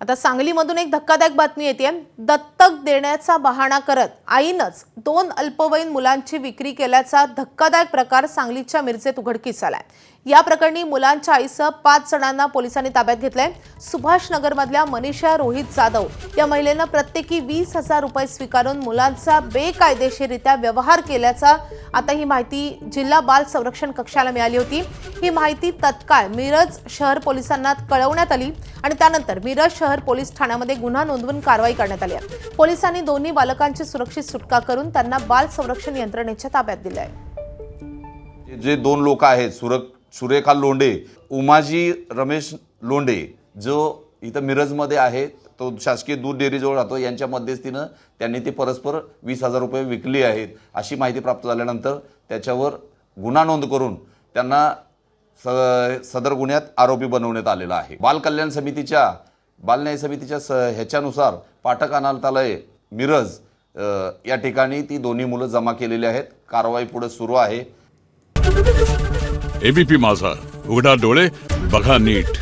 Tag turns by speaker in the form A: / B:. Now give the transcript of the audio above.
A: आता सांगलीमधून एक धक्कादायक बातमी येते। दत्तक देण्याचा बहाणा करत आईनंच 2 अल्पवयीन मुलांची विक्री केल्याचा धक्कादायक प्रकार सांगलीच्या मिरजेत उघडकीस आलाय। या प्रकरणी मुलांच्या आईसह 5 जणांना पोलिसांनी ताब्यात घेतलंय। सुभाषनगरमधल्या मनीषा रोहित जाधव या महिलेनं प्रत्येकी 20,000 रुपये स्वीकारून मुलांचा बेकायदेशीररित्या व्यवहार केल्याचा आता ही माहिती जिल्हा बाल संरक्षण कक्षाला मिळाली होती। ही माहिती तत्काळ मिरज शहर पोलिसांना कळवण्यात आली आणि त्यानंतर मिरज शहर पोलीस ठाण्यामध्ये गुन्हा नोंदवून कारवाई करण्यात आली आहे। पोलिसांनी दोन्ही बालकांची सुरक्षित सुटका करून त्यांना बाल संरक्षण यंत्रणेच्या ताब्यात दिले आहे।
B: जे 2 लोक आहेत सुरेखा लोंढे, उमाजी रमेश लोंढे, जो इथं मिरजमध्ये आहे, तो शासकीय दूध डेअरीजवळ राहतो, यांच्या मध्यस्थीनं त्यांनी ते परस्पर 20,000 रुपये विकली आहेत अशी माहिती प्राप्त झाल्यानंतर त्याच्यावर गुन्हा नोंद करून त्यांना सदर गुन्ह्यात आरोपी बनवण्यात आलेला आहे। बाल न्याय समितीच्या ह्याच्यानुसार पाठक अनाथालय मिरज या ठिकाणी ती दोन्ही मुलं जमा केलेली आहेत। कारवाई पुढे सुरू आहे।
C: एबीपी माझा, उघडा डोळे बघा नीट।